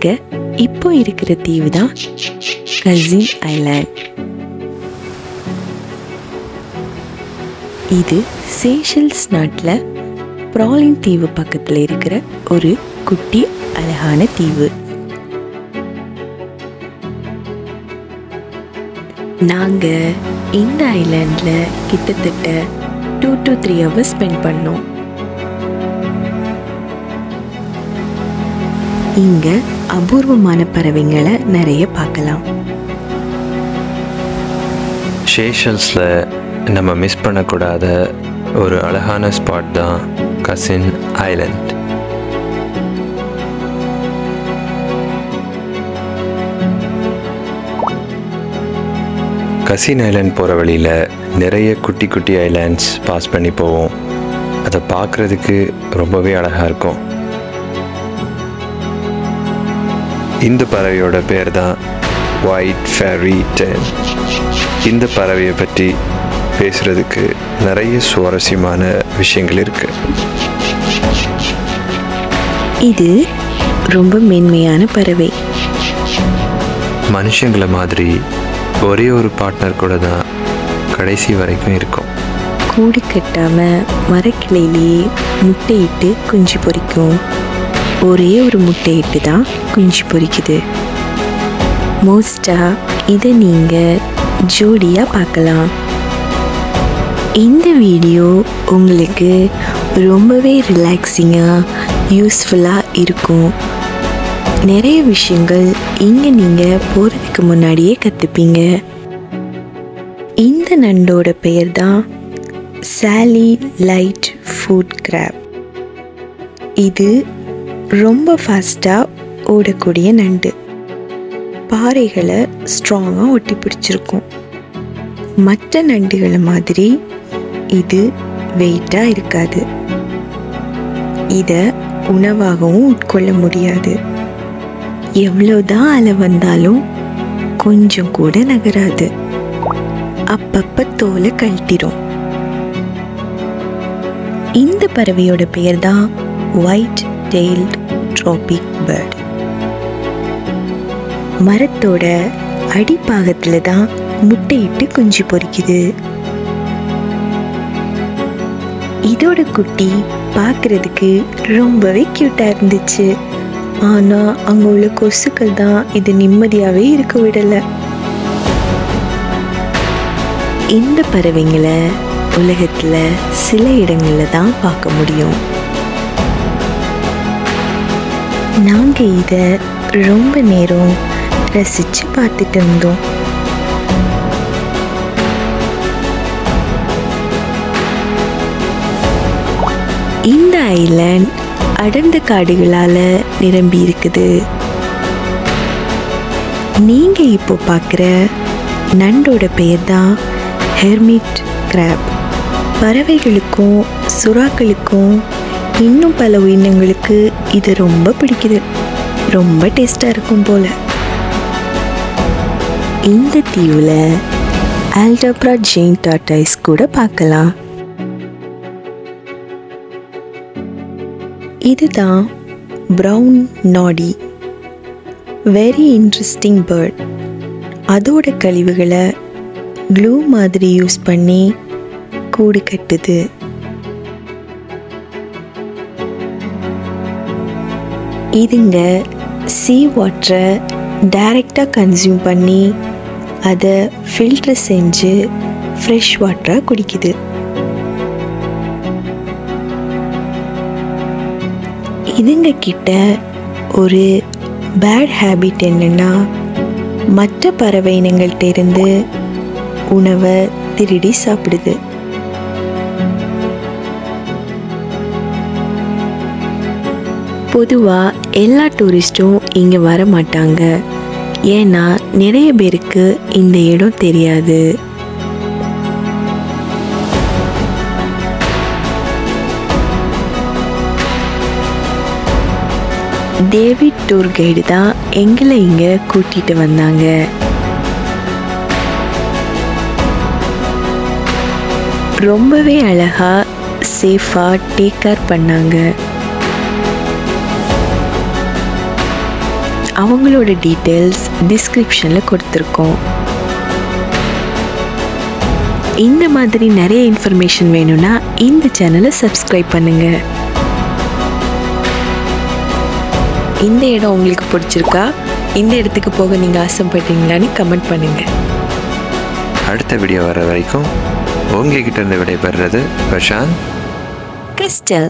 நாங்கள் இப்போ இருக்கிற தீவு தான் கசின் ஐலாண்ட். இது சேஷல்ஸ் நாட்டில் ப்ராலின் தீவு பக்கத்தில் இருக்கிற ஒரு குட்டி அழகான தீவு. நாங்கள் இந்த ஐலாண்டில் கிட்டத்தட்ட 2 to 3 hours ஸ்பெண்ட் பண்ணோம். இங்கே அபூர்வமான பறவைங்களை நிறைய பார்க்கலாம். சேஷல்ஸில் நம்ம மிஸ் பண்ணக்கூடாத ஒரு அழகான ஸ்பாட் தான் கசின் ஐலாண்ட். கசின் ஐலாண்ட் போகிற வழியில் நிறைய குட்டி குட்டி ஐலாண்ட்ஸ் பாஸ் பண்ணி போவோம். அதை பார்க்குறதுக்கு ரொம்பவே அழகாக இருக்கும். இந்த பறவையோட பேர் தான் ஒயிட் ஃபேரி டெயில். இந்த பறவையை பற்றி பேசுகிறதுக்கு நிறைய சுவாரஸ்யமான விஷயங்கள் இருக்குது. இது ரொம்ப மென்மையான பறவை. மனுஷங்களை மாதிரி ஒரே ஒரு பார்ட்னர் கூட தான் கடைசி வரைக்கும் இருக்கும். கூடு கட்டாமல் மரக்கிளையிலேயே முட்டையிட்டு குஞ்சு பொரிக்கும். ஒரே ஒரு முட்டையிட்டு தான் குஞ்சு பொரிக்குது. மோஸ்ட்டாக இதை நீங்கள் ஜோடியாக பார்க்கலாம். இந்த வீடியோ உங்களுக்கு ரொம்பவே ரிலாக்ஸிங்காக யூஸ்ஃபுல்லாக இருக்கும். நிறைய விஷயங்கள் இங்கே நீங்கள் போகிறதுக்கு முன்னாடியே கற்றுப்பீங்க. இந்த நண்டோட பெயர் தான் சாலி லைட் ஃபுட் கிராப். இது ரொம்ப ஃபாஸ்ட்டாக ஓடக்கூடிய நண்டு. பாறைகளை ஸ்ட்ராங்காக ஒட்டி பிடிச்சிருக்கும். மற்ற நண்டுகளை மாதிரி இது வெயிட்டாக இருக்காது. இதை உணவாகவும் உட்கொள்ள முடியாது. எவ்வளோதான் அலை வந்தாலும் கொஞ்சம் கூட நகராது. அப்பப்போ தோலை கழட்டிடும். இந்த பறவையோட பெயர் தான் ஒயிட் டெயில்ட் ட்ராபிக் பேர்ட். மரத்தோட அடிப்பாகத்தில் தான் முட்டையிட்டு குஞ்சு பொரிக்குது. இதோட குட்டி பார்க்குறதுக்கு ரொம்பவே க்யூட்டாக இருந்துச்சு. ஆனால் அங்கே உள்ள கொசுக்கள் தான் இது நிம்மதியாகவே இருக்க விடலை. இந்த பறவைங்களை உலகத்தில் சில இடங்களில் தான் பார்க்க முடியும். நாங்கள் இதை ரொம்ப நேரம் ரசித்து பார்த்துட்டு இருந்தோம். இந்த ஐலாண்ட் அடர்ந்த காடுகளால் நிரம்பி இருக்குது. நீங்கள் இப்போ பார்க்குற நண்டோட பெயர் தான் ஹெர்மிட் கிராப். பறவைகளுக்கும் சுறாக்களுக்கும் இன்னும் பல உயிரினங்களுக்கு இது ரொம்ப பிடிக்குது. ரொம்ப டேஸ்டாக இருக்கும் போல. இந்த தீவில் ஆல்டப்ரா ஜெயின் டார்டாய்ஸ் கூட பார்க்கலாம். இதுதான் brown noddy. Very interesting bird. அதோட கழிவுகளை க்ளூ மாதிரி யூஸ் பண்ணி கூடு கட்டுது. இதுங்க சீ வாட்டரை டைரெக்டாக கன்சியூம் பண்ணி அதை ஃபில்டர் செஞ்சு ஃப்ரெஷ் வாட்டராக குடிக்குது. இதுங்க கிட்ட ஒரு பேட் ஹேபிட் என்னன்னா, மற்ற பறவை இனங்கள்கிட்ட இருந்து உணவை திருடி சாப்பிடுது. பொதுவாக எல்லா டூரிஸ்ட்டும் இங்கே வர மாட்டாங்க. ஏன்னா நிறைய பேருக்கு இந்த இடம் தெரியாது. டேவிட் டூர் கைடு தான் எங்களை இங்கே கூட்டிகிட்டு வந்தாங்க. ரொம்பவே அழகாக சேஃபாக டேக் கேர் பண்ணாங்க. அவங்களோட டீட்டெயில்ஸ் டிஸ்கிரிப்ஷனில் கொடுத்துருக்கோம். இந்த மாதிரி நிறைய இன்ஃபர்மேஷன் வேணும்னா இந்த சேனலை சப்ஸ்கிரைப் பண்ணுங்கள். இந்த இடம் உங்களுக்கு பிடிச்சிருக்கா? இந்த இடத்துக்கு போக நீங்கள் ஆசைப்பட்டீங்களான்னு கமெண்ட் பண்ணுங்கள். அடுத்த வீடியோ வர வரைக்கும் உங்ககிட்ட இருந்து விடைபெறுறது பிரசாந்த், கிறிஸ்டல்.